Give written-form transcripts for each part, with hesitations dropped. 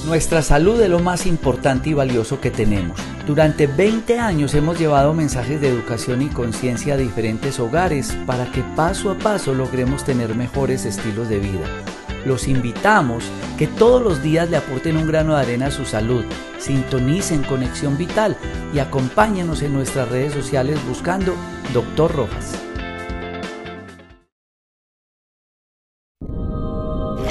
Nuestra salud es lo más importante y valioso que tenemos. Durante 20 años hemos llevado mensajes de educación y conciencia a diferentes hogares para que paso a paso logremos tener mejores estilos de vida. Los invitamos que todos los días le aporten un grano de arena a su salud, sintonicen Conexión Vital y acompáñenos en nuestras redes sociales buscando Dr. Rojas.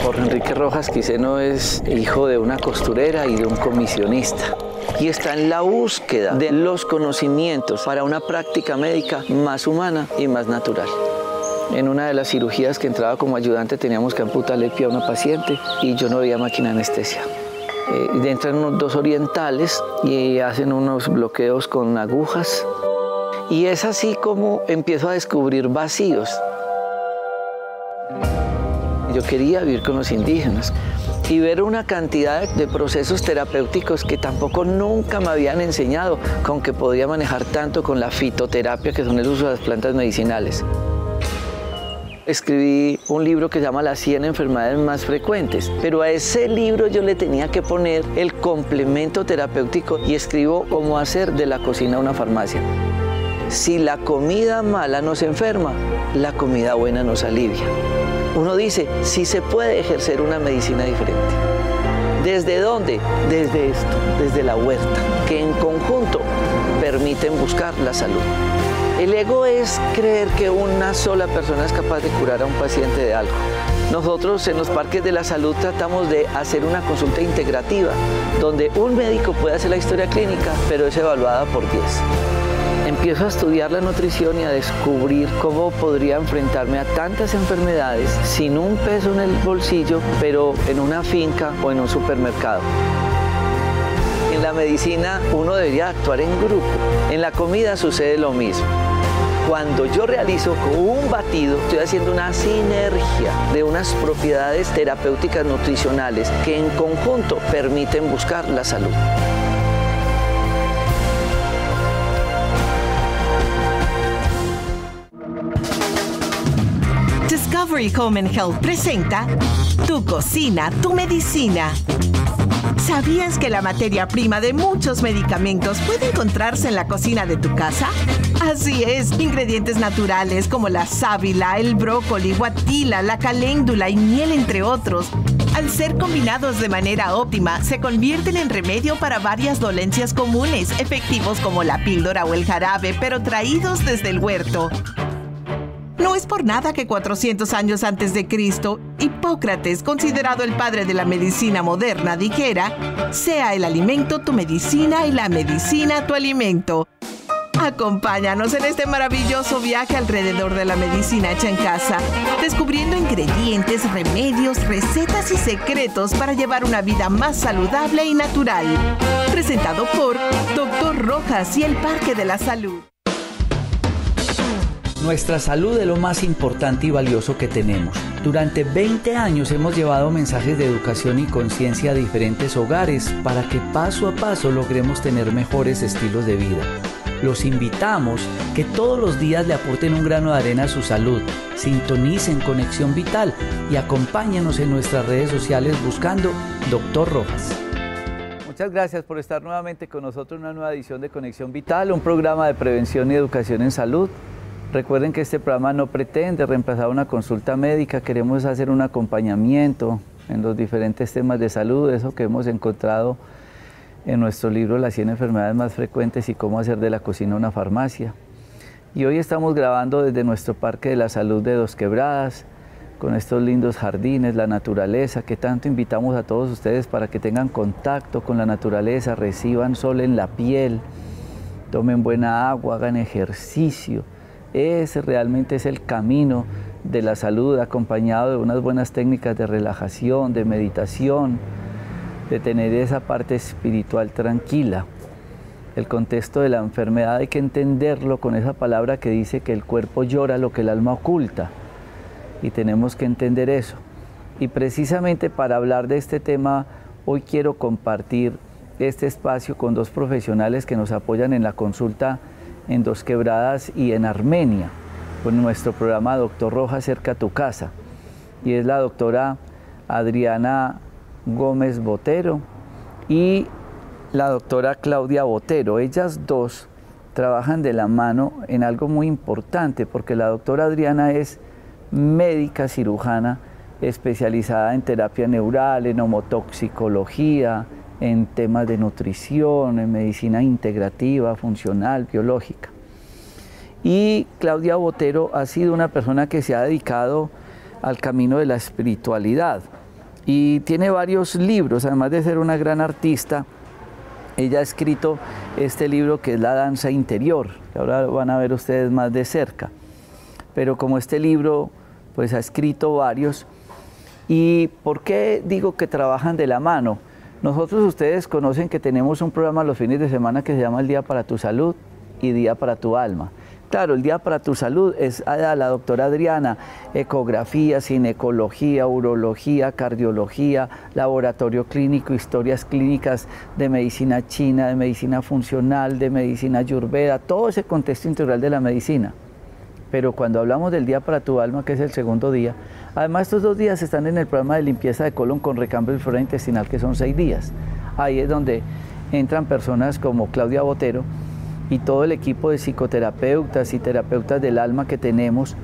Jorge Enrique Rojas Quiseno es hijo de una costurera y de un comisionista y está en la búsqueda de los conocimientos para una práctica médica más humana y más natural. En una de las cirugías que entraba como ayudante teníamos que amputarle el pie a una paciente y yo no veía máquina de anestesia. Entran unos dos orientales y hacen unos bloqueos con agujas y es así como empiezo a descubrir vacíos. Yo quería vivir con los indígenas y ver una cantidad de procesos terapéuticos que tampoco nunca me habían enseñado, con que podía manejar tanto con la fitoterapia, que son el uso de las plantas medicinales. Escribí un libro que se llama Las 100 enfermedades más frecuentes, pero a ese libro yo le tenía que poner el complemento terapéutico y escribo cómo hacer de la cocina una farmacia. Si la comida mala nos enferma, la comida buena nos alivia. Uno dice, sí se puede ejercer una medicina diferente. ¿Desde dónde? Desde esto, desde la huerta, que en conjunto permiten buscar la salud. El ego es creer que una sola persona es capaz de curar a un paciente de algo. Nosotros en los parques de la salud tratamos de hacer una consulta integrativa, donde un médico puede hacer la historia clínica, pero es evaluada por 10. Empiezo a estudiar la nutrición y a descubrir cómo podría enfrentarme a tantas enfermedades sin un peso en el bolsillo, pero en una finca o en un supermercado. En la medicina uno debería actuar en grupo. En la comida sucede lo mismo. Cuando yo realizo un batido, estoy haciendo una sinergia de unas propiedades terapéuticas nutricionales que en conjunto permiten buscar la salud. Discovery Home and Health presenta Tu cocina, tu medicina. ¿Sabías que la materia prima de muchos medicamentos puede encontrarse en la cocina de tu casa? Así es, ingredientes naturales como la sábila, el brócoli, guatila, la caléndula y miel, entre otros. Al ser combinados de manera óptima, se convierten en remedio para varias dolencias comunes, efectivos como la píldora o el jarabe, pero traídos desde el huerto. No es por nada que 400 años antes de Cristo, Hipócrates, considerado el padre de la medicina moderna, dijera: sea el alimento tu medicina y la medicina tu alimento. Acompáñanos en este maravilloso viaje alrededor de la medicina hecha en casa, descubriendo ingredientes, remedios, recetas y secretos para llevar una vida más saludable y natural. Presentado por Dr. Rojas y el Parque de la Salud. Nuestra salud es lo más importante y valioso que tenemos. Durante 20 años hemos llevado mensajes de educación y conciencia a diferentes hogares para que paso a paso logremos tener mejores estilos de vida. Los invitamos que todos los días le aporten un grano de arena a su salud, sintonicen Conexión Vital y acompáñenos en nuestras redes sociales buscando Dr. Rojas. Muchas gracias por estar nuevamente con nosotros en una nueva edición de Conexión Vital, un programa de prevención y educación en salud. Recuerden que este programa no pretende reemplazar una consulta médica, queremos hacer un acompañamiento en los diferentes temas de salud, eso que hemos encontrado en nuestro libro Las 100 enfermedades más frecuentes y cómo hacer de la cocina una farmacia. Y hoy estamos grabando desde nuestro Parque de la Salud de Dos Quebradas, con estos lindos jardines, la naturaleza, que tanto invitamos a todos ustedes para que tengan contacto con la naturaleza, reciban sol en la piel, tomen buena agua, hagan ejercicio. Ese realmente es el camino de la salud, acompañado de unas buenas técnicas de relajación, de meditación, de tener esa parte espiritual tranquila. El contexto de la enfermedad hay que entenderlo con esa palabra que dice que el cuerpo llora lo que el alma oculta, y tenemos que entender eso. Y precisamente para hablar de este tema, hoy quiero compartir este espacio con dos profesionales que nos apoyan en la consulta en Dos Quebradas y en Armenia, con nuestro programa Dr. Rojas cerca a tu casa. Y es la doctora Adriana Gómez Botero y la doctora Claudia Botero. Ellas dos trabajan de la mano en algo muy importante, porque la doctora Adriana es médica cirujana especializada en terapia neural, en homotoxicología, en temas de nutrición, en medicina integrativa, funcional, biológica. Y Claudia Botero ha sido una persona que se ha dedicado al camino de la espiritualidad y tiene varios libros, además de ser una gran artista. Ella ha escrito este libro que es La danza interior, que ahora van a ver ustedes más de cerca. Pero como este libro pues ha escrito varios. ¿Y por qué digo que trabajan de la mano? Nosotros, ustedes conocen que tenemos un programa los fines de semana que se llama El Día para tu Salud y Día para tu Alma. Claro, el Día para tu Salud es a la doctora Adriana, ecografía, ginecología, urología, cardiología, laboratorio clínico, historias clínicas de medicina china, de medicina funcional, de medicina ayurveda, todo ese contexto integral de la medicina. Pero cuando hablamos del Día para tu Alma, que es el segundo día, además estos 2 días están en el programa de limpieza de colon con recambio de flora intestinal, que son 6 días. Ahí es donde entran personas como Claudia Botero y todo el equipo de psicoterapeutas y terapeutas del alma que tenemos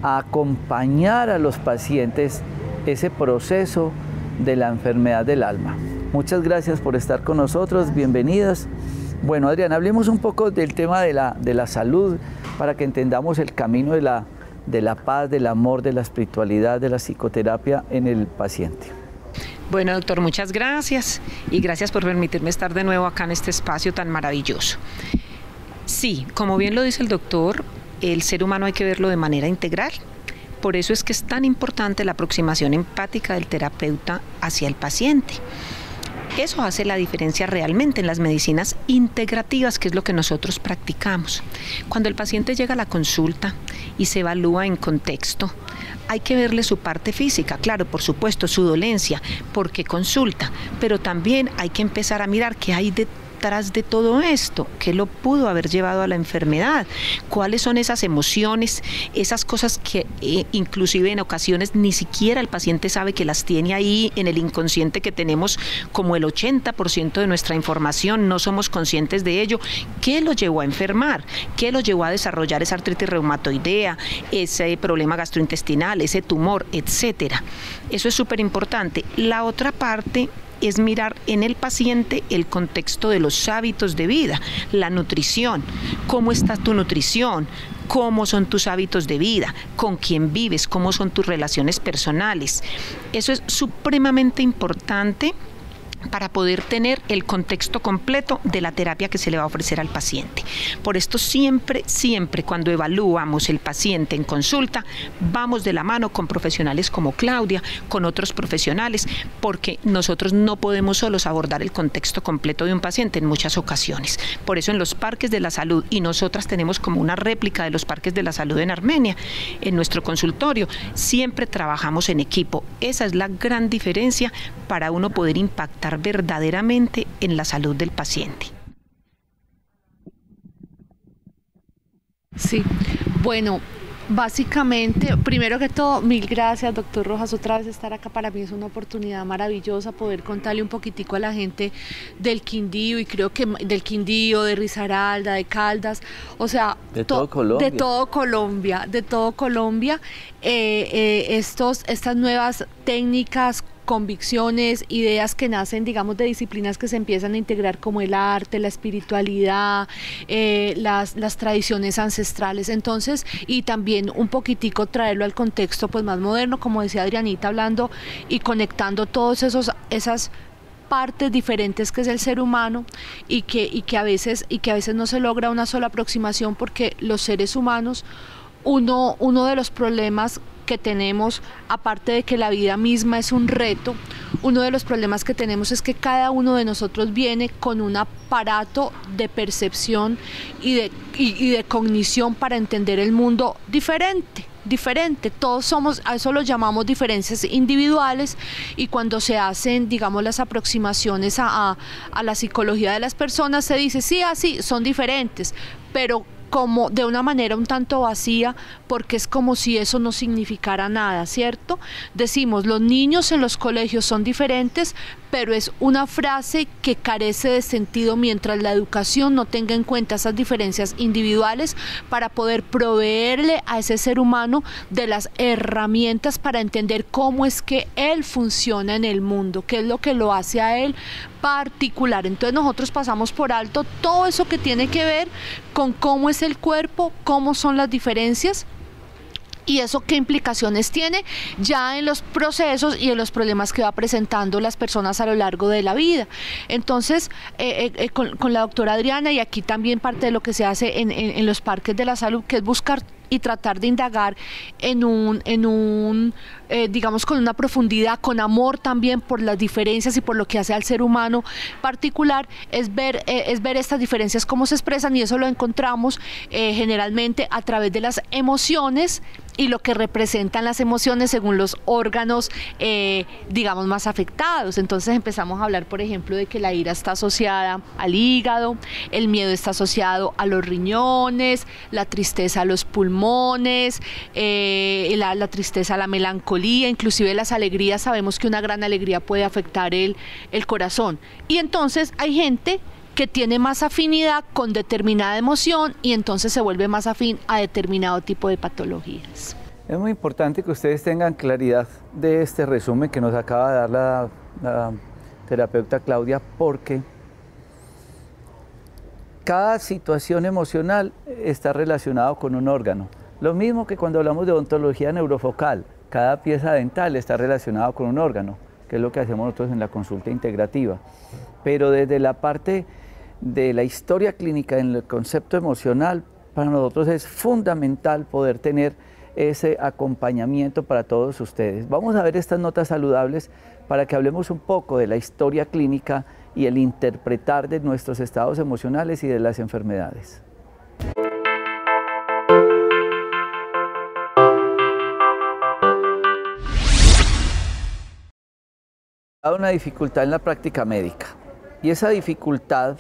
a acompañar a los pacientes ese proceso de la enfermedad del alma. Muchas gracias por estar con nosotros, bienvenidas. Bueno, Adriana, hablemos un poco del tema de la salud para que entendamos el camino de la paz, del amor, de la espiritualidad, de la psicoterapia en el paciente. Bueno, doctor, muchas gracias y gracias por permitirme estar de nuevo acá en este espacio tan maravilloso. Sí, como bien lo dice el doctor, el ser humano hay que verlo de manera integral. Por eso es que es tan importante la aproximación empática del terapeuta hacia el paciente. Eso hace la diferencia realmente en las medicinas integrativas, que es lo que nosotros practicamos. Cuando el paciente llega a la consulta y se evalúa en contexto, hay que verle su parte física, claro, por supuesto, su dolencia, porque consulta, pero también hay que empezar a mirar qué hay detrás de todo esto, qué lo pudo haber llevado a la enfermedad, cuáles son esas emociones, esas cosas que inclusive en ocasiones ni siquiera el paciente sabe que las tiene ahí en el inconsciente que tenemos, como el 80% de nuestra información, no somos conscientes de ello. ¿Qué lo llevó a enfermar? ¿Qué lo llevó a desarrollar esa artritis reumatoidea, ese problema gastrointestinal, ese tumor, etcétera? Eso es súper importante. La otra parte es mirar en el paciente el contexto de los hábitos de vida, la nutrición, cómo está tu nutrición, cómo son tus hábitos de vida, con quién vives, cómo son tus relaciones personales. Eso es supremamente importante para poder tener el contexto completo de la terapia que se le va a ofrecer al paciente. Por esto siempre cuando evaluamos el paciente en consulta, vamos de la mano con profesionales como Claudia, con otros profesionales, porque nosotros no podemos solos abordar el contexto completo de un paciente en muchas ocasiones. Por eso en los parques de la salud, y nosotras tenemos como una réplica de los parques de la salud en Armenia, en nuestro consultorio, siempre trabajamos en equipo. Esa es la gran diferencia para uno poder impactar verdaderamente en la salud del paciente. Sí, bueno, básicamente, primero que todo, mil gracias, doctor Rojas, otra vez estar acá. Para mí es una oportunidad maravillosa poder contarle un poquitico a la gente del Quindío, y creo que del Quindío, de Risaralda, de Caldas, o sea, de todo Colombia. De todo Colombia, estas nuevas técnicas, convicciones, ideas que nacen, digamos, de disciplinas que se empiezan a integrar, como el arte, la espiritualidad, las tradiciones ancestrales. Entonces, y también un poquitico traerlo al contexto pues más moderno, como decía Adrianita, hablando y conectando todos esas partes diferentes que es el ser humano, y que a veces no se logra una sola aproximación, porque los seres humanos, uno de los problemas que tenemos, aparte de que la vida misma es un reto, uno de los problemas que tenemos es que cada uno de nosotros viene con un aparato de percepción y de cognición para entender el mundo diferente. Todos somos, a eso lo llamamos diferencias individuales, y cuando se hacen, digamos, las aproximaciones a la psicología de las personas, se dice, sí, así, son diferentes, pero como de una manera un tanto vacía, porque es como si eso no significara nada, ¿cierto? Decimos, los niños en los colegios son diferentes, pero es una frase que carece de sentido mientras la educación no tenga en cuenta esas diferencias individuales para poder proveerle a ese ser humano de las herramientas para entender cómo es que él funciona en el mundo, qué es lo que lo hace a él particular. Entonces nosotros pasamos por alto todo eso que tiene que ver con cómo es el cuerpo, cómo son las diferencias y eso qué implicaciones tiene ya en los procesos y en los problemas que va presentando las personas a lo largo de la vida. Entonces, con la doctora Adriana, y aquí también parte de lo que se hace en los parques de la salud, que es buscar y tratar de indagar digamos, con una profundidad, con amor también por las diferencias y por lo que hace al ser humano particular, es ver estas diferencias cómo se expresan, y eso lo encontramos generalmente a través de las emociones y lo que representan las emociones según los órganos, digamos, más afectados. Entonces empezamos a hablar, por ejemplo, de que la ira está asociada al hígado, el miedo está asociado a los riñones, la tristeza a los pulmones, la tristeza a la melancolía, inclusive las alegrías. Sabemos que una gran alegría puede afectar el corazón. Y entonces hay gente que tiene más afinidad con determinada emoción y entonces se vuelve más afín a determinado tipo de patologías. Es muy importante que ustedes tengan claridad de este resumen que nos acaba de dar la terapeuta Claudia, porque cada situación emocional está relacionada con un órgano. Lo mismo que cuando hablamos de odontología neurofocal, cada pieza dental está relacionada con un órgano, que es lo que hacemos nosotros en la consulta integrativa. Pero desde la parte de la historia clínica, en el concepto emocional, para nosotros es fundamental poder tener ese acompañamiento para todos ustedes. Vamos a ver estas notas saludables para que hablemos un poco de la historia clínica y el interpretar de nuestros estados emocionales y de las enfermedades. Hay una dificultad en la práctica médica, y esa dificultad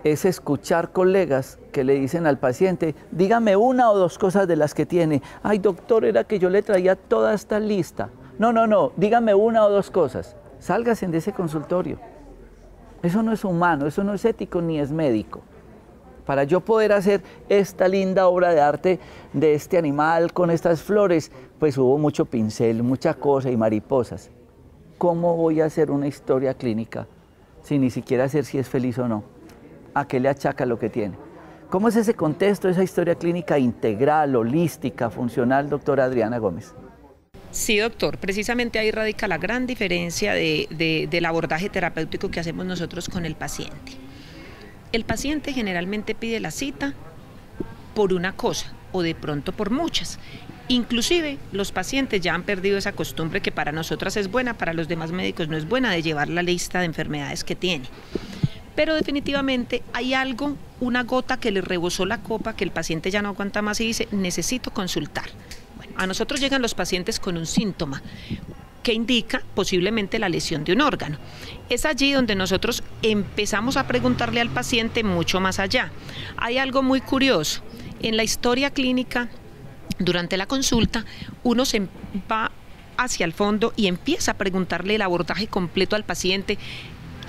es escuchar colegas que le dicen al paciente, dígame una o dos cosas de las que tiene. Ay, doctor, era que yo le traía toda esta lista. No, dígame una o dos cosas. Sálgase de ese consultorio. Eso no es humano, eso no es ético ni es médico. Para yo poder hacer esta linda obra de arte de este animal con estas flores, pues hubo mucho pincel, mucha cosa y mariposas. ¿Cómo voy a hacer una historia clínica sin ni siquiera sé si es feliz o no? ¿A qué le achaca lo que tiene? ¿Cómo es ese contexto, esa historia clínica integral, holística, funcional, doctora Adriana Gómez? Sí, doctor, precisamente ahí radica la gran diferencia del abordaje terapéutico que hacemos nosotros con el paciente. El paciente generalmente pide la cita por una cosa o de pronto por muchas. Inclusive los pacientes ya han perdido esa costumbre que para nosotras es buena, para los demás médicos no es buena, de llevar la lista de enfermedades que tiene. Pero definitivamente hay algo, una gota que le rebosó la copa, que el paciente ya no aguanta más y dice, necesito consultar. Bueno, a nosotros llegan los pacientes con un síntoma que indica posiblemente la lesión de un órgano. Es allí donde nosotros empezamos a preguntarle al paciente mucho más allá. Hay algo muy curioso. En la historia clínica, durante la consulta, uno se va hacia el fondo y empieza a preguntarle el abordaje completo al paciente.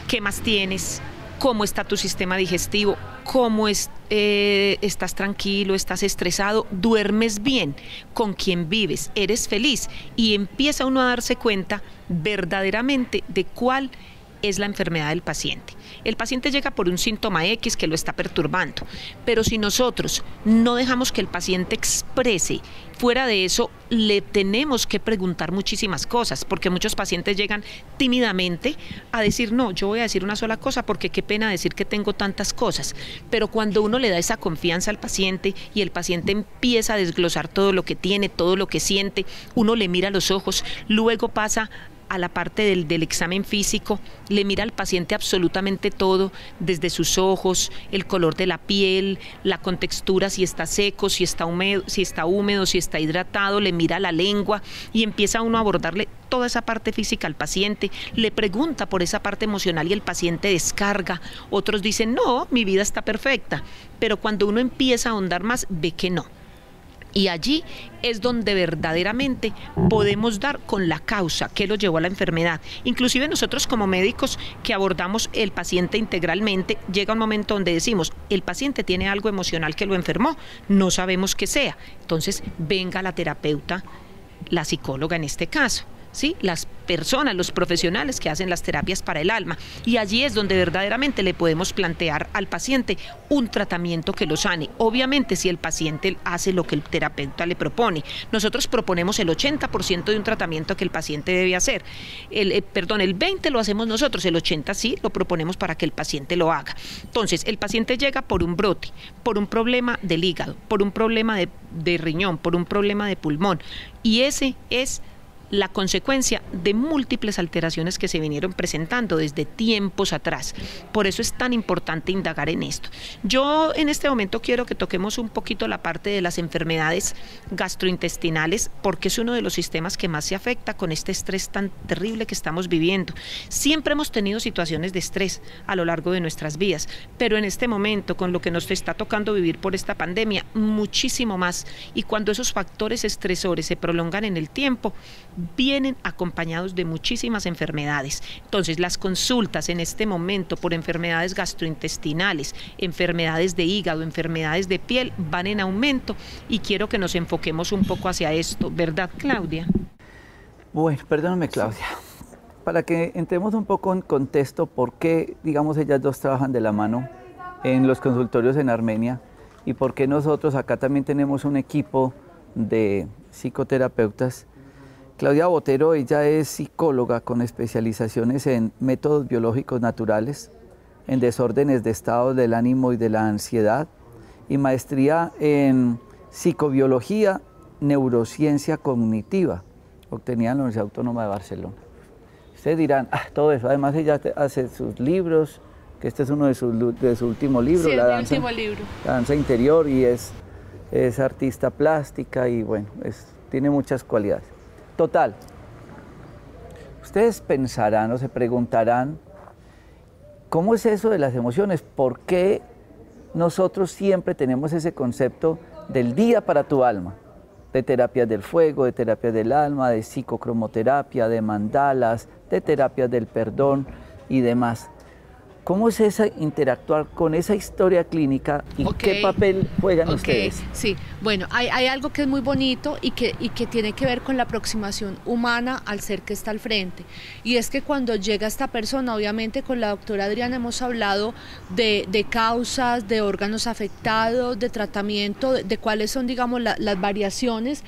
¿Qué más tienes? ¿Cómo está tu sistema digestivo? ¿Cómo estás tranquilo? ¿Estás estresado? ¿Duermes bien? ¿Con quién vives? ¿Eres feliz? Y empieza uno a darse cuenta verdaderamente de cuál es la enfermedad del paciente. El paciente llega por un síntoma X que lo está perturbando, pero si nosotros no dejamos que el paciente exprese, fuera de eso le tenemos que preguntar muchísimas cosas, porque muchos pacientes llegan tímidamente a decir, no, yo voy a decir una sola cosa porque qué pena decir que tengo tantas cosas, pero cuando uno le da esa confianza al paciente y el paciente empieza a desglosar todo lo que tiene, todo lo que siente, uno le mira a los ojos, luego pasa a la parte del examen físico, le mira al paciente absolutamente todo, desde sus ojos, el color de la piel, la contextura, si está seco, si está húmedo, si está hidratado, le mira la lengua y empieza uno a abordarle toda esa parte física al paciente, le pregunta por esa parte emocional y el paciente descarga. Otros dicen, no, mi vida está perfecta, pero cuando uno empieza a ahondar más, ve que no. Y allí es donde verdaderamente podemos dar con la causa que lo llevó a la enfermedad. Inclusive nosotros como médicos que abordamos el paciente integralmente, llega un momento donde decimos, el paciente tiene algo emocional que lo enfermó, no sabemos qué sea. Entonces venga la terapeuta, la psicóloga en este caso, ¿sí? Las personas, los profesionales que hacen las terapias para el alma, y allí es donde verdaderamente le podemos plantear al paciente un tratamiento que lo sane. Obviamente si el paciente hace lo que el terapeuta le propone, nosotros proponemos el 80% de un tratamiento que el paciente debe hacer, el 20% lo hacemos nosotros, el 80% sí lo proponemos para que el paciente lo haga. Entonces el paciente llega por un brote, por un problema del hígado, por un problema de riñón, por un problema de pulmón, y ese es la consecuencia de múltiples alteraciones que se vinieron presentando desde tiempos atrás. Por eso es tan importante indagar en esto. Yo en este momento quiero que toquemos un poquito la parte de las enfermedades gastrointestinales, porque es uno de los sistemas que más se afecta con este estrés tan terrible que estamos viviendo. Siempre hemos tenido situaciones de estrés a lo largo de nuestras vidas, pero en este momento, con lo que nos está tocando vivir por esta pandemia, muchísimo más. Y cuando esos factores estresores se prolongan en el tiempo, vienen acompañados de muchísimas enfermedades. Entonces, las consultas en este momento por enfermedades gastrointestinales, enfermedades de hígado, enfermedades de piel, van en aumento y quiero que nos enfoquemos un poco hacia esto, ¿verdad, Claudia? Bueno, perdóname, Claudia. Para que entremos un poco en contexto, ¿por qué, digamos, ellas dos trabajan de la mano en los consultorios en Armenia? ¿Y por qué nosotros acá también tenemos un equipo de psicoterapeutas? Claudia Botero, ella es psicóloga con especializaciones en métodos biológicos naturales, en desórdenes de estado del ánimo y de la ansiedad, y maestría en psicobiología, neurociencia cognitiva, obtenida en la Universidad Autónoma de Barcelona. Ustedes dirán, todo eso, además ella hace sus libros, que este es uno de su último libro, sí, La danza interior, y es artista plástica y bueno, tiene muchas cualidades. Total, ustedes pensarán o se preguntarán, ¿cómo es eso de las emociones? ¿Por qué nosotros siempre tenemos ese concepto del día para tu alma? De terapias del fuego, de terapias del alma, de psicocromoterapia, de mandalas, de terapias del perdón y demás. ¿Cómo es interactuar con esa historia clínica y qué papel juegan ustedes? Sí, bueno, hay algo que es muy bonito y que tiene que ver con la aproximación humana al ser que está al frente. Y es que cuando llega esta persona, obviamente con la doctora Adriana hemos hablado de causas, de órganos afectados, de tratamiento, de cuáles son, digamos, las variaciones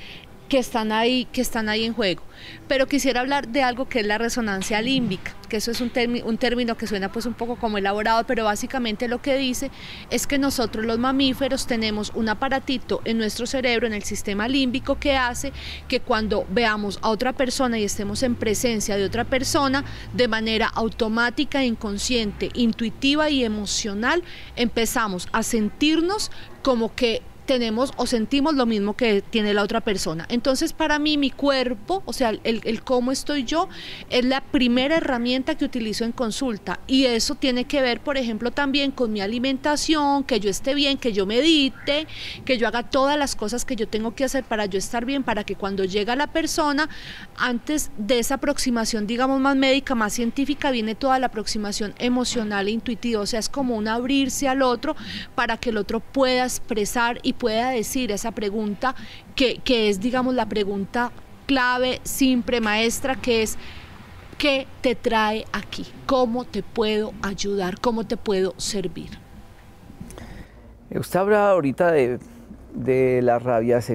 que están ahí en juego. Pero quisiera hablar de algo que es la resonancia límbica, que eso es un término que suena pues un poco como elaborado, pero básicamente lo que dice es que nosotros los mamíferos tenemos un aparatito en nuestro cerebro, en el sistema límbico, que hace que cuando veamos a otra persona y estemos en presencia de otra persona, de manera automática, inconsciente, intuitiva y emocional, empezamos a sentirnos como que tenemos o sentimos lo mismo que tiene la otra persona. Entonces, para mí, mi cuerpo, o sea, el cómo estoy yo, es la primera herramienta que utilizo en consulta, y eso tiene que ver, por ejemplo, también con mi alimentación, que yo esté bien, que yo medite, que yo haga todas las cosas que yo tengo que hacer para yo estar bien, para que cuando llega la persona, antes de esa aproximación, digamos, más médica, más científica, viene toda la aproximación emocional e intuitiva, o sea, es como un abrirse al otro para que el otro pueda expresar y pueda decir esa pregunta que es, digamos, la pregunta clave, simple, maestra, que es: ¿qué te trae aquí? ¿Cómo te puedo ayudar? ¿Cómo te puedo servir? Usted habla ahorita de las rabias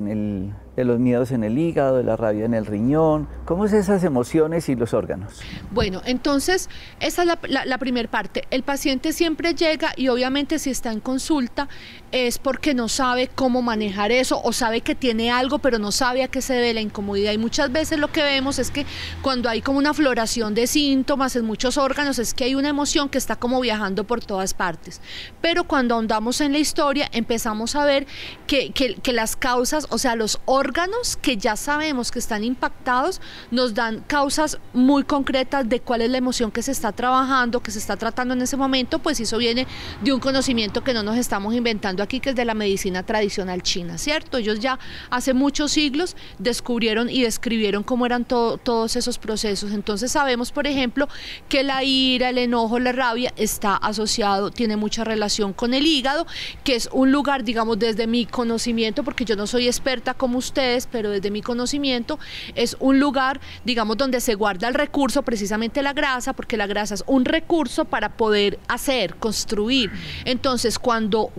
de los miedos en el hígado, de la rabia en el riñón. ¿Cómo es esas emociones y los órganos? Bueno, entonces esa es la primera parte. El paciente siempre llega y obviamente si está en consulta, es porque no sabe cómo manejar eso, o sabe que tiene algo pero no sabe a qué se debe la incomodidad. Y muchas veces lo que vemos es que cuando hay como una floración de síntomas en muchos órganos, es que hay una emoción que está como viajando por todas partes. Pero cuando ahondamos en la historia empezamos a ver que las causas, o sea, los órganos que ya sabemos que están impactados, nos dan causas muy concretas de cuál es la emoción que se está trabajando, que se está tratando en ese momento. Pues eso viene de un conocimiento que no nos estamos inventando aquí, que es de la medicina tradicional china, ¿cierto? Ellos ya hace muchos siglos descubrieron y describieron cómo eran todos esos procesos. Entonces sabemos, por ejemplo, que la ira, el enojo, la rabia está asociado, tiene mucha relación con el hígado, que es un lugar, digamos, desde mi conocimiento, porque yo no soy experta como ustedes, pero desde mi conocimiento es un lugar, digamos, donde se guarda el recurso, precisamente la grasa, porque la grasa es un recurso para poder hacer, construir. Entonces, cuando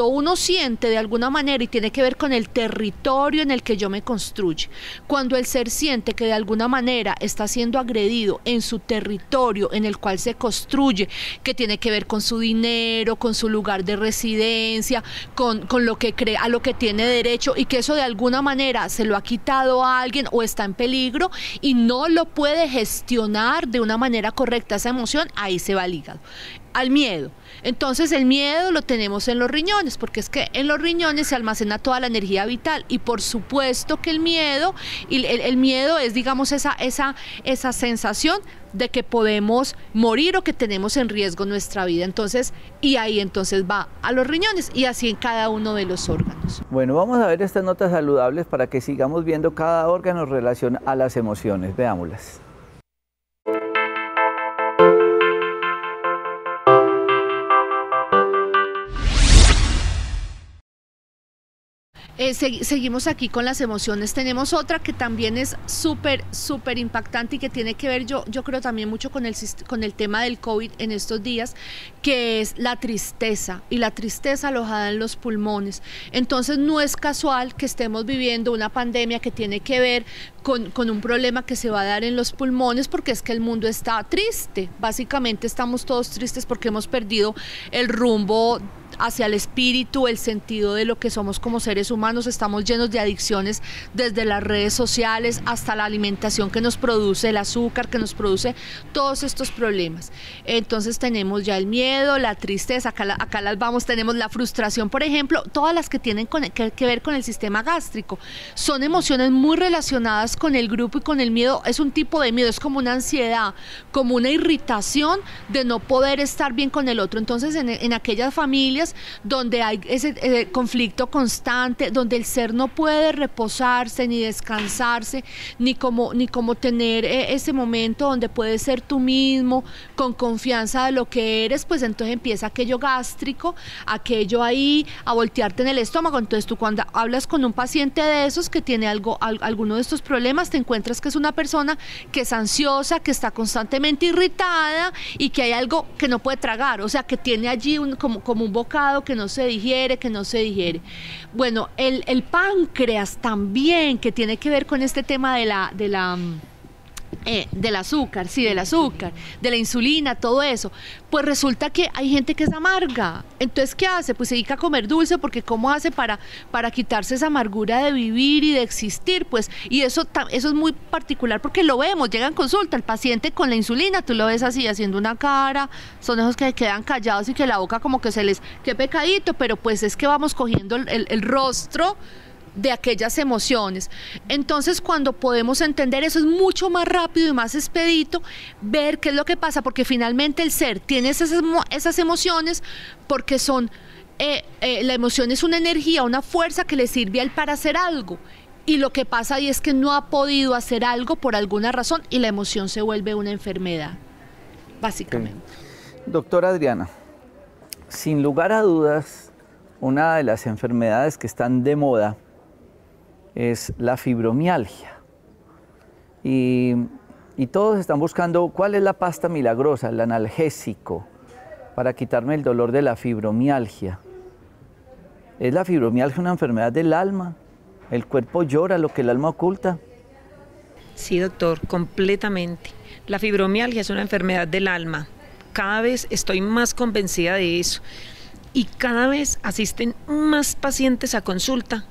uno siente de alguna manera, y tiene que ver con el territorio en el que yo me construye, cuando el ser siente que de alguna manera está siendo agredido en su territorio en el cual se construye, que tiene que ver con su dinero, con su lugar de residencia, con lo que cree, a lo que tiene derecho, y que eso de alguna manera se lo ha quitado a alguien o está en peligro y no lo puede gestionar de una manera correcta esa emoción, ahí se va el hígado. Al miedo. Entonces el miedo lo tenemos en los riñones, porque es que en los riñones se almacena toda la energía vital, y por supuesto que el miedo es, digamos, esa sensación de que podemos morir o que tenemos en riesgo nuestra vida. Entonces, y ahí entonces va a los riñones, y así en cada uno de los órganos. Bueno, vamos a ver estas notas saludables para que sigamos viendo cada órgano en relación a las emociones. Veámoslas. Seguimos aquí con las emociones. Tenemos otra que también es súper impactante y que tiene que ver, yo creo también mucho con el tema del COVID en estos días, que es la tristeza, y la tristeza alojada en los pulmones. Entonces no es casual que estemos viviendo una pandemia que tiene que ver con un problema que se va a dar en los pulmones, porque es que el mundo está triste. Básicamente estamos todos tristes porque hemos perdido el rumbo hacia el espíritu, el sentido de lo que somos como seres humanos. Estamos llenos de adicciones, desde las redes sociales hasta la alimentación que nos produce, el azúcar que nos produce, todos estos problemas. Entonces tenemos ya el miedo, la tristeza, acá las vamos, tenemos la frustración, por ejemplo, todas las que tienen que ver con el sistema gástrico. Son emociones muy relacionadas con el grupo y con el miedo. Es un tipo de miedo, es como una ansiedad, como una irritación de no poder estar bien con el otro. Entonces en aquellas familias donde hay ese conflicto constante, donde el ser no puede reposarse ni descansarse, ni como tener ese momento donde puedes ser tú mismo con confianza de lo que eres, pues entonces empieza aquello gástrico, aquello ahí a voltearte en el estómago. Entonces tú, cuando hablas con un paciente de esos que tiene alguno de estos problemas, te encuentras que es una persona que es ansiosa, que está constantemente irritada y que hay algo que no puede tragar, o sea, que tiene allí como un bocado que no se digiere, Bueno, el páncreas también, que tiene que ver con este tema del azúcar, de la insulina, todo eso. Pues resulta que hay gente que es amarga. Entonces, ¿qué hace? Pues se dedica a comer dulce, porque ¿cómo hace para quitarse esa amargura de vivir y de existir? Pues, y eso es muy particular, porque lo vemos, llega en consulta el paciente con la insulina, tú lo ves así, haciendo una cara, son esos que quedan callados y que la boca como que se les, qué pecadito, pero pues es que vamos cogiendo el rostro de aquellas emociones. Entonces, cuando podemos entender eso, es mucho más rápido y más expedito ver qué es lo que pasa, porque finalmente el ser tiene esas emociones porque son, la emoción es una energía, una fuerza que le sirve a él para hacer algo, y lo que pasa ahí es que no ha podido hacer algo por alguna razón, y la emoción se vuelve una enfermedad, básicamente. Doctora Adriana, sin lugar a dudas, una de las enfermedades que están de moda es la fibromialgia, y todos están buscando cuál es la pasta milagrosa, el analgésico, para quitarme el dolor de la fibromialgia. ¿Es la fibromialgia una enfermedad del alma? ¿El cuerpo llora lo que el alma oculta? Sí, doctor, completamente. La fibromialgia es una enfermedad del alma. Cada vez estoy más convencida de eso. y cada vez asisten más pacientes a consulta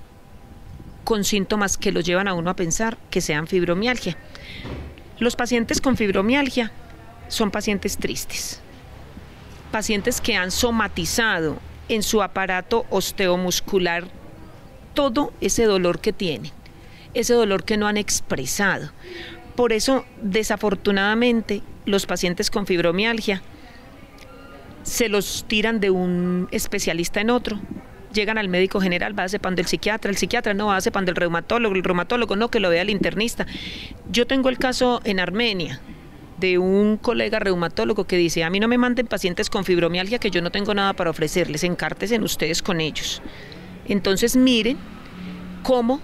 con síntomas que los llevan a uno a pensar que sean fibromialgia. Los pacientes con fibromialgia son pacientes tristes, pacientes que han somatizado en su aparato osteomuscular todo ese dolor que tienen, ese dolor que no han expresado. Por eso, desafortunadamente, los pacientes con fibromialgia se los tiran de un especialista en otro. Llegan al médico general, va a pan del psiquiatra, el psiquiatra no va a pan del reumatólogo, el reumatólogo no, que lo vea el internista. Yo tengo el caso en Armenia de un colega reumatólogo que dice: a mí no me manden pacientes con fibromialgia, que yo no tengo nada para ofrecerles, encártense ustedes con ellos. Entonces miren cómo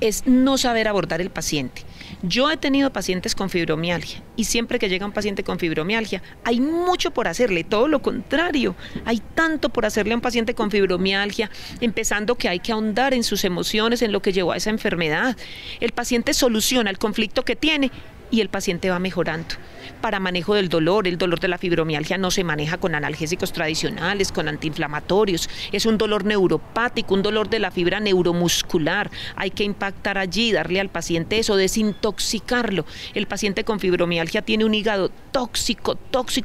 es no saber abordar el paciente. Yo he tenido pacientes con fibromialgia y siempre que llega un paciente con fibromialgia hay mucho por hacerle, todo lo contrario, hay tanto por hacerle a un paciente con fibromialgia, empezando que hay que ahondar en sus emociones, en lo que llevó a esa enfermedad. El paciente soluciona el conflicto que tiene y el paciente va mejorando. Para manejo del dolor, el dolor de la fibromialgia no se maneja con analgésicos tradicionales, con antiinflamatorios, es un dolor neuropático, un dolor de la fibra neuromuscular. Hay que impactar allí, darle al paciente eso, desintoxicarlo. El paciente con fibromialgia tiene un hígado tóxico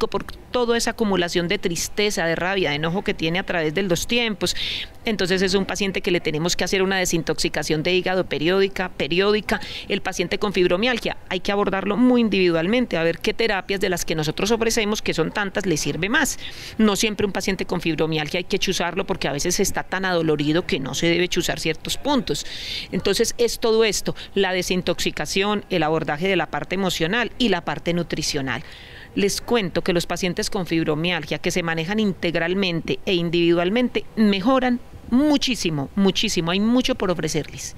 por toda esa acumulación de tristeza, de rabia, de enojo que tiene a través de los tiempos. Entonces es un paciente que le tenemos que hacer una desintoxicación de hígado periódica. El paciente con fibromialgia hay que abordarlo muy individualmente, a ver qué terapias de las que nosotros ofrecemos, que son tantas, le sirve más. No siempre un paciente con fibromialgia hay que chuzarlo, porque a veces está tan adolorido que no se debe chuzar ciertos puntos. Entonces es todo esto, la desintoxicación, el abordaje de la parte emocional y la parte nutricional. Les cuento que los pacientes con fibromialgia que se manejan integralmente e individualmente mejoran muchísimo, muchísimo. Hay mucho por ofrecerles.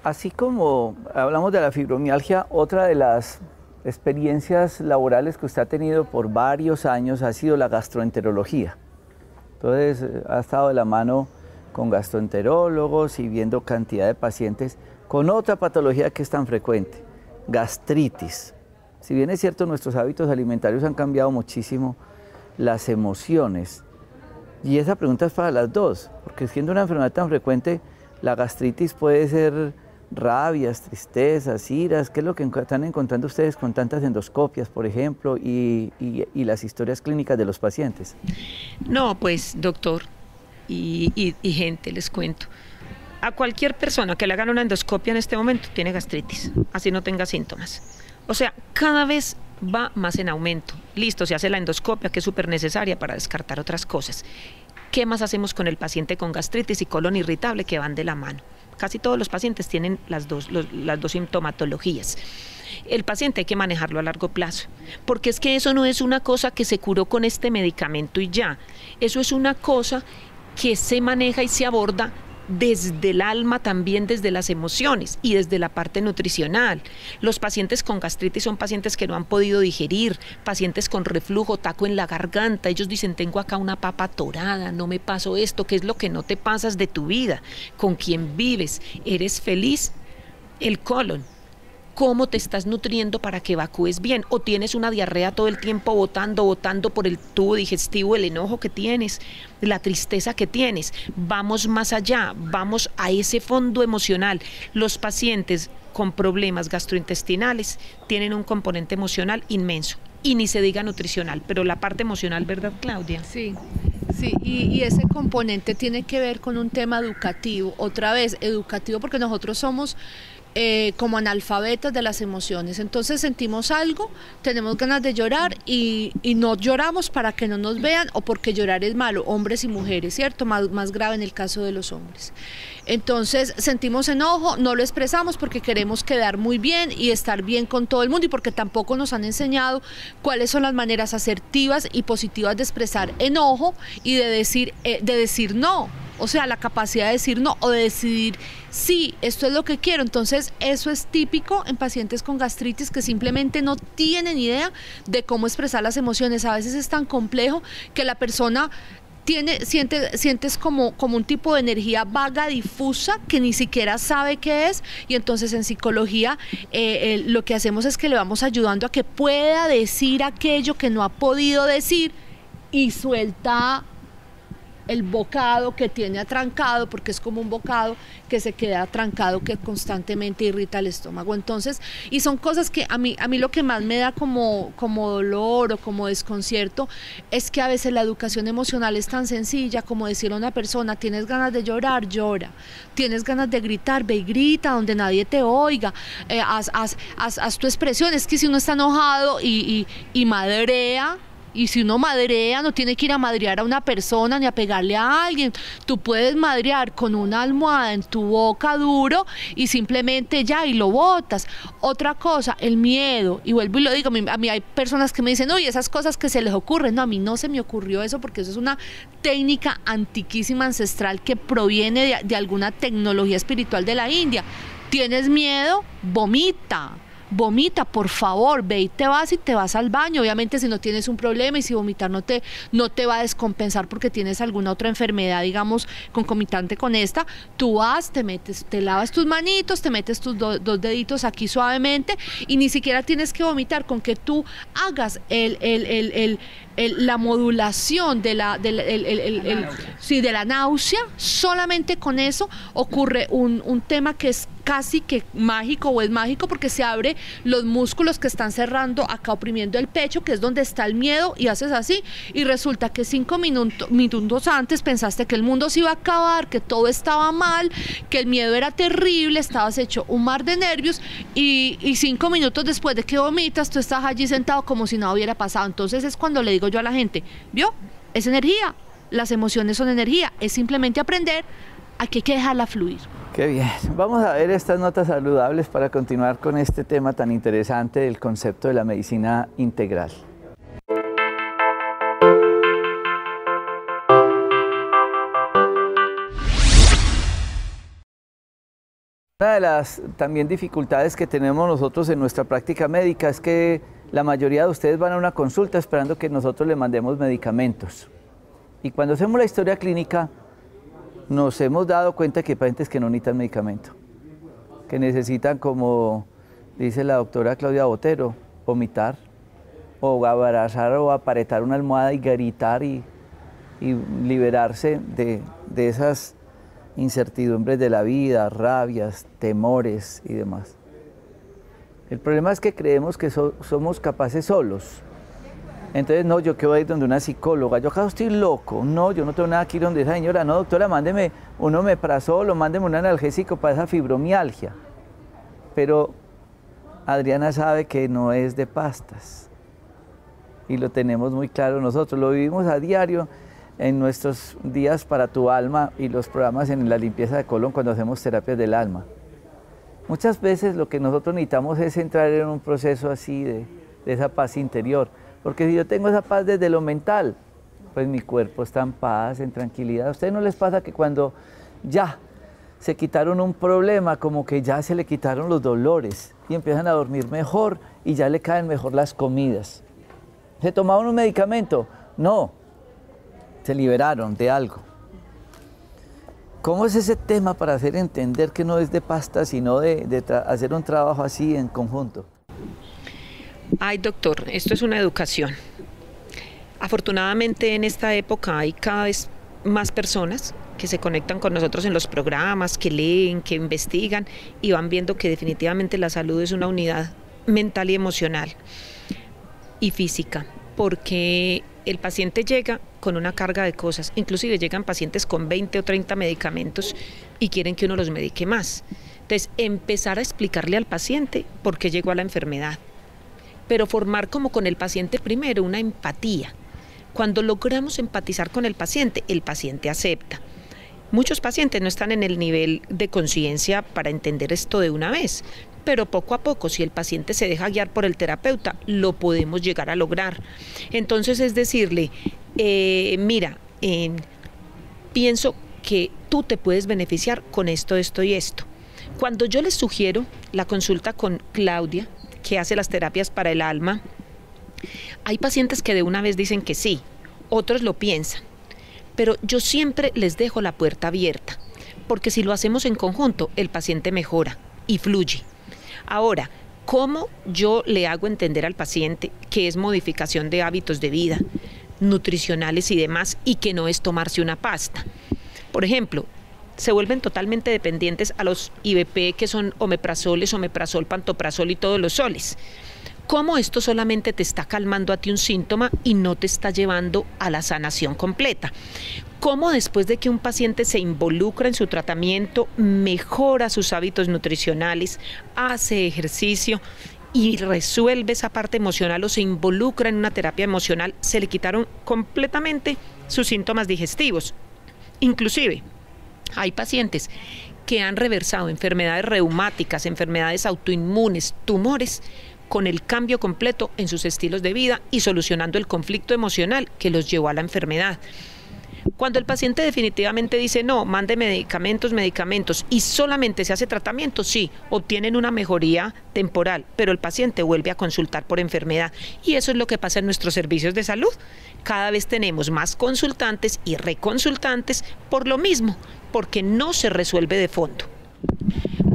Así como hablamos de la fibromialgia, otra de las experiencias laborales que usted ha tenido por varios años ha sido la gastroenterología. Entonces ha estado de la mano con gastroenterólogos y viendo cantidad de pacientes con otra patología que es tan frecuente, gastritis. Si bien es cierto, nuestros hábitos alimentarios han cambiado muchísimo, las emociones. Y esa pregunta es para las dos, porque siendo una enfermedad tan frecuente, la gastritis puede ser rabias, tristezas, iras. ¿Qué es lo que están encontrando ustedes con tantas endoscopias, por ejemplo, y las historias clínicas de los pacientes? No, pues, doctor y gente, les cuento. A cualquier persona que le hagan una endoscopia en este momento tiene gastritis, así no tenga síntomas. O sea, cada vez va más en aumento. Listo, se hace la endoscopia, que es súper necesaria para descartar otras cosas. ¿Qué más hacemos con el paciente con gastritis y colon irritable, que van de la mano? Casi todos los pacientes tienen las dos sintomatologías. El paciente hay que manejarlo a largo plazo, porque es que eso no es una cosa que se curó con este medicamento y ya. Eso es una cosa que se maneja y se aborda desde el alma, también desde las emociones y desde la parte nutricional. Los pacientes con gastritis son pacientes que no han podido digerir, pacientes con reflujo, taco en la garganta. Ellos dicen: tengo acá una papa atorada, no me pasó esto. ¿Qué es lo que no te pasas de tu vida? ¿Con quién vives? ¿Eres feliz? El colon. ¿Cómo te estás nutriendo para que evacúes bien? ¿O tienes una diarrea todo el tiempo botando por el tubo digestivo, el enojo que tienes, la tristeza que tienes? Vamos más allá, vamos a ese fondo emocional. Los pacientes con problemas gastrointestinales tienen un componente emocional inmenso, y ni se diga nutricional, pero la parte emocional, ¿verdad, Claudia? Sí, y ese componente tiene que ver con un tema educativo, otra vez educativo, porque nosotros somos como analfabetas de las emociones. Entonces sentimos algo, tenemos ganas de llorar y no lloramos para que no nos vean, o porque llorar es malo, hombres y mujeres, ¿cierto? Más grave en el caso de los hombres. Entonces sentimos enojo, no lo expresamos porque queremos quedar muy bien y estar bien con todo el mundo, y porque tampoco nos han enseñado cuáles son las maneras asertivas y positivas de expresar enojo y de decir no. O sea, la capacidad de decir no, o de decidir sí, esto es lo que quiero. Entonces eso es típico en pacientes con gastritis, que simplemente no tienen idea de cómo expresar las emociones. A veces es tan complejo que la persona sientes como un tipo de energía vaga, difusa, que ni siquiera sabe qué es. Y entonces en psicología lo que hacemos es que le vamos ayudando a que pueda decir aquello que no ha podido decir, y suelta el bocado que tiene atrancado, porque es como un bocado que se queda atrancado, que constantemente irrita el estómago. Entonces, y son cosas que a mí lo que más me da como dolor o como desconcierto es que a veces la educación emocional es tan sencilla como decirle a una persona: tienes ganas de llorar, llora, tienes ganas de gritar, ve y grita donde nadie te oiga, haz tu expresión. Es que si uno está enojado y madrea, y si uno madrea, no tiene que ir a madrear a una persona ni a pegarle a alguien. Tú puedes madrear con una almohada en tu boca duro y simplemente ya, y lo botas. Otra cosa, el miedo, y vuelvo y lo digo, a mí hay personas que me dicen: uy, esas cosas que se les ocurren. No, a mí no se me ocurrió eso, porque eso es una técnica antiquísima, ancestral, que proviene de alguna tecnología espiritual de la India. ¿Tienes miedo? Vomita, por favor, ve y te vas al baño. Obviamente, si no tienes un problema, y si vomitar no te va a descompensar porque tienes alguna otra enfermedad, digamos, concomitante con esta, tú vas, te lavas tus manitos, te metes tus dos deditos aquí suavemente, y ni siquiera tienes que vomitar. Con que tú hagas la modulación de la náusea, solamente con eso ocurre un tema que es casi que mágico, o es mágico, porque se abre los músculos que están cerrando acá, oprimiendo el pecho, que es donde está el miedo, y haces así, y resulta que 5 minutos antes pensaste que el mundo se iba a acabar, que todo estaba mal, que el miedo era terrible, estabas hecho un mar de nervios, y 5 minutos después de que vomitas, tú estás allí sentado como si nada hubiera pasado. Entonces es cuando le digo yo a la gente: ¿vio? Es energía, las emociones son energía, es simplemente aprender a que hay que dejarla fluir. Qué bien. Vamos a ver estas notas saludables para continuar con este tema tan interesante del concepto de la medicina integral. Una de las también dificultades que tenemos nosotros en nuestra práctica médica es que la mayoría de ustedes van a una consulta esperando que nosotros les mandemos medicamentos. Y cuando hacemos la historia clínica, nos hemos dado cuenta que hay pacientes que no necesitan medicamento, que necesitan, como dice la doctora Claudia Botero, vomitar, o abrazar o aparetar una almohada y gritar y liberarse de esas incertidumbres de la vida, rabias, temores y demás. El problema es que creemos que somos capaces solos. Entonces, no, yo que voy a ir donde una psicóloga, yo acá estoy loco, no, yo no tengo nada que ir donde esa señora, no, doctora, mándeme un omeprazol, mándeme un analgésico para esa fibromialgia. Pero Adriana sabe que no es de pastas, y lo tenemos muy claro nosotros, lo vivimos a diario en nuestros días para tu alma y los programas en la limpieza de colon cuando hacemos terapias del alma. Muchas veces lo que nosotros necesitamos es entrar en un proceso así de esa paz interior. Porque si yo tengo esa paz desde lo mental, pues mi cuerpo está en paz, en tranquilidad. ¿A ustedes no les pasa que cuando ya se quitaron un problema, como que ya se le quitaron los dolores y empiezan a dormir mejor y ya le caen mejor las comidas? ¿Se tomaban un medicamento? No, se liberaron de algo. ¿Cómo es ese tema para hacer entender que no es de pasta, sino de hacer un trabajo así en conjunto? Ay, doctor, esto es una educación. Afortunadamente en esta época hay cada vez más personas que se conectan con nosotros en los programas, que leen, que investigan y van viendo que definitivamente la salud es una unidad mental y emocional y física, porque el paciente llega con una carga de cosas, inclusive llegan pacientes con 20 o 30 medicamentos y quieren que uno los medique más. Entonces, empezar a explicarle al paciente por qué llegó a la enfermedad, pero formar como con el paciente primero una empatía. Cuando logramos empatizar con el paciente acepta. Muchos pacientes no están en el nivel de conciencia para entender esto de una vez, pero poco a poco, si el paciente se deja guiar por el terapeuta, lo podemos llegar a lograr. Entonces es decirle, mira, pienso que tú te puedes beneficiar con esto, esto y esto. Cuando yo les sugiero la consulta con Claudia, que hace las terapias para el alma, hay pacientes que de una vez dicen que sí, otros lo piensan, pero yo siempre les dejo la puerta abierta, porque si lo hacemos en conjunto, el paciente mejora y fluye. Ahora, ¿cómo yo le hago entender al paciente que es modificación de hábitos de vida? nutricionales y demás, y que no es tomarse una pasta. Por ejemplo, se vuelven totalmente dependientes a los IVP, que son omeprazoles, omeprazol, pantoprazol y todos los soles. ¿Cómo esto solamente te está calmando a ti un síntoma y no te está llevando a la sanación completa? ¿Cómo después de que un paciente se involucra en su tratamiento, mejora sus hábitos nutricionales, hace ejercicio y resuelve esa parte emocional o se involucra en una terapia emocional, se le quitaron completamente sus síntomas digestivos? Inclusive, hay pacientes que han reversado enfermedades reumáticas, enfermedades autoinmunes, tumores, con el cambio completo en sus estilos de vida y solucionando el conflicto emocional que los llevó a la enfermedad. Cuando el paciente definitivamente dice no, mande medicamentos y solamente se hace tratamiento, sí, obtienen una mejoría temporal, pero el paciente vuelve a consultar por enfermedad. Y eso es lo que pasa en nuestros servicios de salud. Cada vez tenemos más consultantes y reconsultantes por lo mismo, porque no se resuelve de fondo.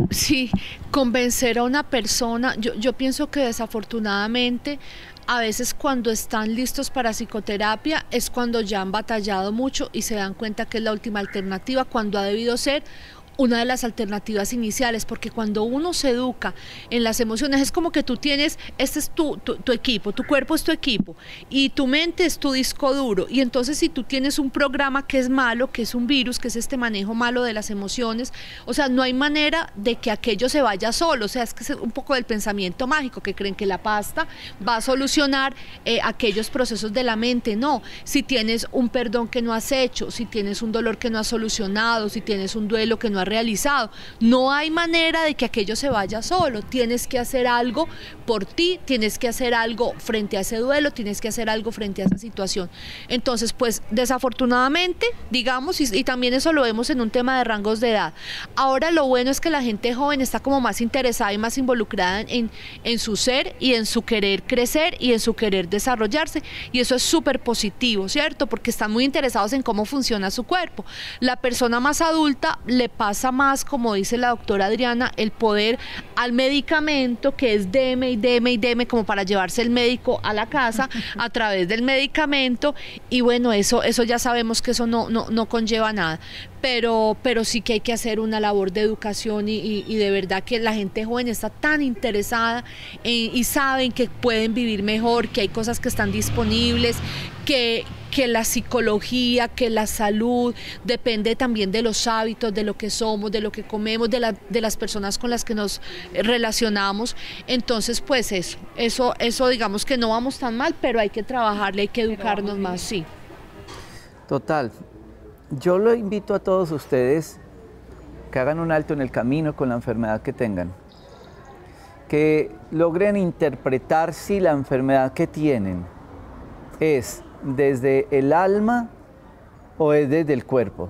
Sí, convencer a una persona, yo pienso que desafortunadamente a veces cuando están listos para psicoterapia es cuando ya han batallado mucho y se dan cuenta que es la última alternativa, cuando ha debido ser una de las alternativas iniciales, porque cuando uno se educa en las emociones es como que tú tienes, este es tu equipo, tu cuerpo es tu equipo y tu mente es tu disco duro, y entonces si tú tienes un programa que es malo, que es un virus, que es este manejo malo de las emociones, o sea, no hay manera de que aquello se vaya solo, o sea, es que es un poco del pensamiento mágico, que creen que la pasta va a solucionar aquellos procesos de la mente. No, si tienes un perdón que no has hecho, si tienes un dolor que no has solucionado, si tienes un duelo que no has realizado, no hay manera de que aquello se vaya solo, tienes que hacer algo por ti, tienes que hacer algo frente a ese duelo, tienes que hacer algo frente a esa situación. Entonces, pues desafortunadamente, digamos, y también eso lo vemos en un tema de rangos de edad. Ahora lo bueno es que la gente joven está como más interesada y más involucrada en su ser y en su querer crecer y en su querer desarrollarse, y eso es súper positivo, ¿cierto? Porque están muy interesados en cómo funciona su cuerpo. La persona más adulta le pasa más, como dice la doctora Adriana, el poder al medicamento, que es deme y deme y deme, como para llevarse el médico a la casa a través del medicamento, y bueno, eso ya sabemos que eso no conlleva nada. Pero sí que hay que hacer una labor de educación y de verdad que la gente joven está tan interesada y saben que pueden vivir mejor, que hay cosas que están disponibles, que la psicología, que la salud depende también de los hábitos, de lo que somos, de lo que comemos, de las personas con las que nos relacionamos. Entonces, pues eso digamos que no vamos tan mal, pero hay que trabajarle, hay que educarnos más, sí. Total. Yo lo invito a todos ustedes que hagan un alto en el camino con la enfermedad que tengan, que logren interpretar si la enfermedad que tienen es desde el alma o es desde el cuerpo,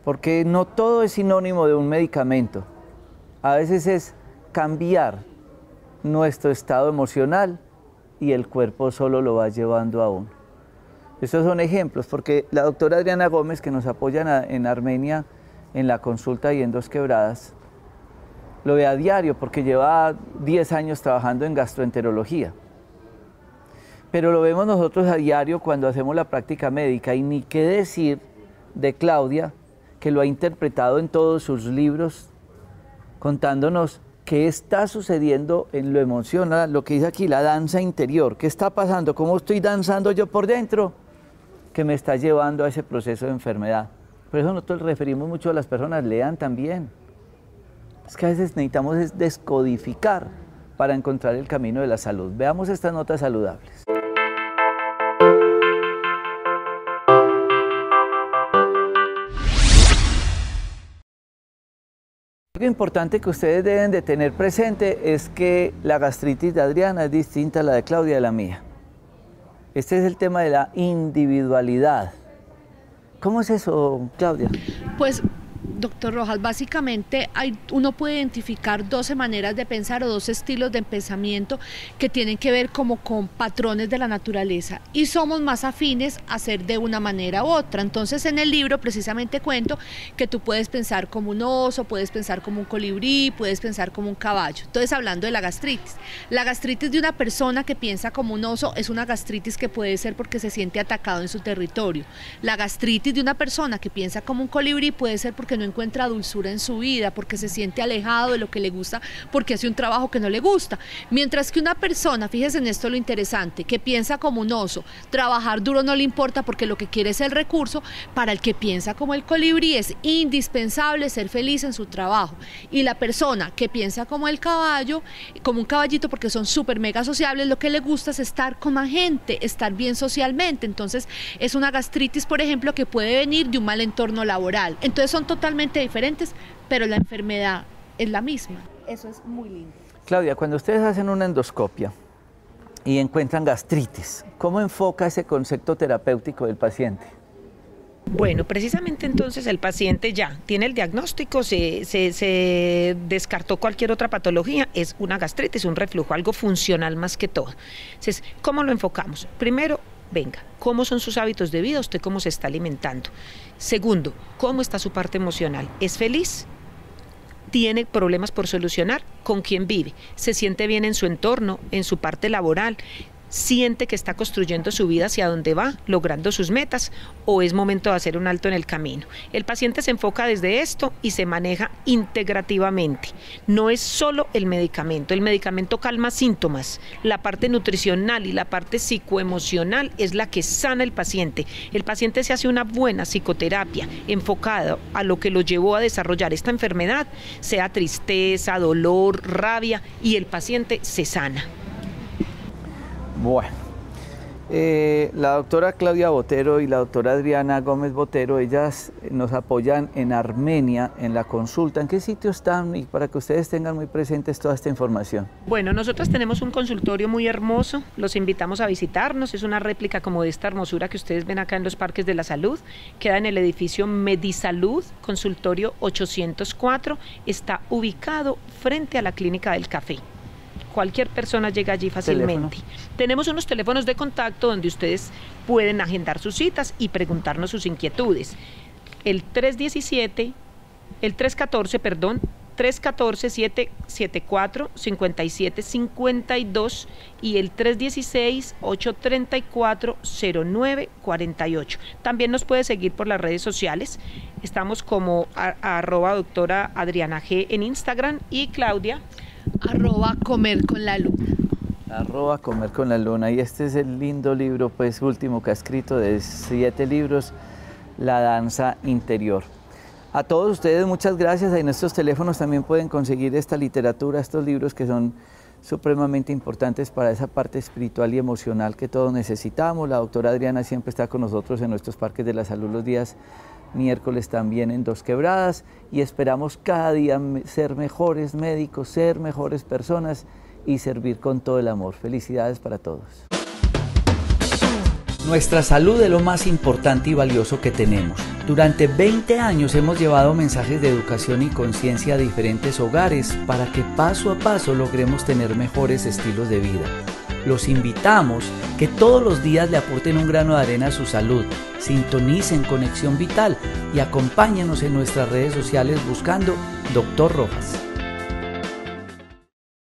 porque no todo es sinónimo de un medicamento. A veces es cambiar nuestro estado emocional y el cuerpo solo lo va llevando a uno. Estos son ejemplos, porque la doctora Adriana Gómez, que nos apoya en Armenia, en la consulta y en Dos Quebradas, lo ve a diario porque lleva 10 años trabajando en gastroenterología. Pero lo vemos nosotros a diario cuando hacemos la práctica médica, y ni qué decir de Claudia, que lo ha interpretado en todos sus libros, contándonos qué está sucediendo en lo emocional, lo que dice aquí, la danza interior. ¿Qué está pasando? ¿Cómo estoy danzando yo por dentro? Que me está llevando a ese proceso de enfermedad. Por eso nosotros referimos mucho a las personas, lean también. Es que a veces necesitamos descodificar para encontrar el camino de la salud. Veamos estas notas saludables. Algo importante que ustedes deben de tener presente es que la gastritis de Adriana es distinta a la de Claudia y a la mía. Este es el tema de la individualidad. ¿Cómo es eso, Claudia? Pues Doctor Rojas, básicamente uno puede identificar 12 maneras de pensar o 2 estilos de pensamiento que tienen que ver como con patrones de la naturaleza y somos más afines a ser de una manera u otra. Entonces en el libro precisamente cuento que tú puedes pensar como un oso, puedes pensar como un colibrí, puedes pensar como un caballo. Entonces hablando de la gastritis de una persona que piensa como un oso es una gastritis que puede ser porque se siente atacado en su territorio. La gastritis de una persona que piensa como un colibrí puede ser porque no encuentra dulzura en su vida, porque se siente alejado de lo que le gusta, porque hace un trabajo que no le gusta. Mientras que una persona, fíjese en esto lo interesante, que piensa como un oso, trabajar duro no le importa porque lo que quiere es el recurso, para el que piensa como el colibrí es indispensable ser feliz en su trabajo. Y la persona que piensa como el caballo, como un caballito porque son súper mega sociables, lo que le gusta es estar con más gente, estar bien socialmente. Entonces es una gastritis, por ejemplo, que puede venir de un mal entorno laboral. Entonces son totalmente diferentes, pero la enfermedad es la misma. Eso es muy lindo. Claudia, cuando ustedes hacen una endoscopia y encuentran gastritis, ¿cómo enfoca ese concepto terapéutico del paciente? Bueno, precisamente entonces el paciente ya tiene el diagnóstico, se descartó cualquier otra patología, es una gastritis, un reflujo, algo funcional más que todo. Entonces, ¿cómo lo enfocamos? Primero, venga, ¿cómo son sus hábitos de vida? ¿Usted cómo se está alimentando? Segundo, ¿cómo está su parte emocional? ¿Es feliz? ¿Tiene problemas por solucionar? ¿Con quién vive? ¿Se siente bien en su entorno, en su parte laboral? ¿Siente que está construyendo su vida hacia donde va, logrando sus metas, o es momento de hacer un alto en el camino? El paciente se enfoca desde esto y se maneja integrativamente. No es solo el medicamento calma síntomas, la parte nutricional y la parte psicoemocional es la que sana el paciente. El paciente se hace una buena psicoterapia enfocada a lo que lo llevó a desarrollar esta enfermedad, sea tristeza, dolor, rabia, y el paciente se sana. Bueno, la doctora Claudia Botero y la doctora Adriana Gómez Botero, ellas nos apoyan en Armenia en la consulta. ¿En qué sitio están? Y para que ustedes tengan muy presentes toda esta información. Bueno, nosotros tenemos un consultorio muy hermoso, los invitamos a visitarnos, es una réplica como de esta hermosura que ustedes ven acá en los Parques de la Salud, queda en el edificio Medisalud, consultorio 804, está ubicado frente a la Clínica del Café. Cualquier persona llega allí fácilmente. Tenemos unos teléfonos de contacto donde ustedes pueden agendar sus citas y preguntarnos sus inquietudes. El 314-774-5752 y el 316-834-0948. También nos puede seguir por las redes sociales. Estamos como @doctora Adriana G en Instagram y Claudia. @comer con la luna. @comer con la luna. Y este es el lindo libro, pues último que ha escrito de 7 libros, La danza interior. A todos ustedes muchas gracias. En nuestros teléfonos también pueden conseguir esta literatura, estos libros que son supremamente importantes para esa parte espiritual y emocional que todos necesitamos. La doctora Adriana siempre está con nosotros en nuestros Parques de la Salud los días miércoles también en Dos Quebradas, y esperamos cada día ser mejores médicos, ser mejores personas y servir con todo el amor. Felicidades para todos. Nuestra salud es lo más importante y valioso que tenemos. Durante 20 años hemos llevado mensajes de educación y conciencia a diferentes hogares para que paso a paso logremos tener mejores estilos de vida. Los invitamos que todos los días le aporten un grano de arena a su salud, sintonicen Conexión Vital y acompáñenos en nuestras redes sociales buscando Dr. Rojas.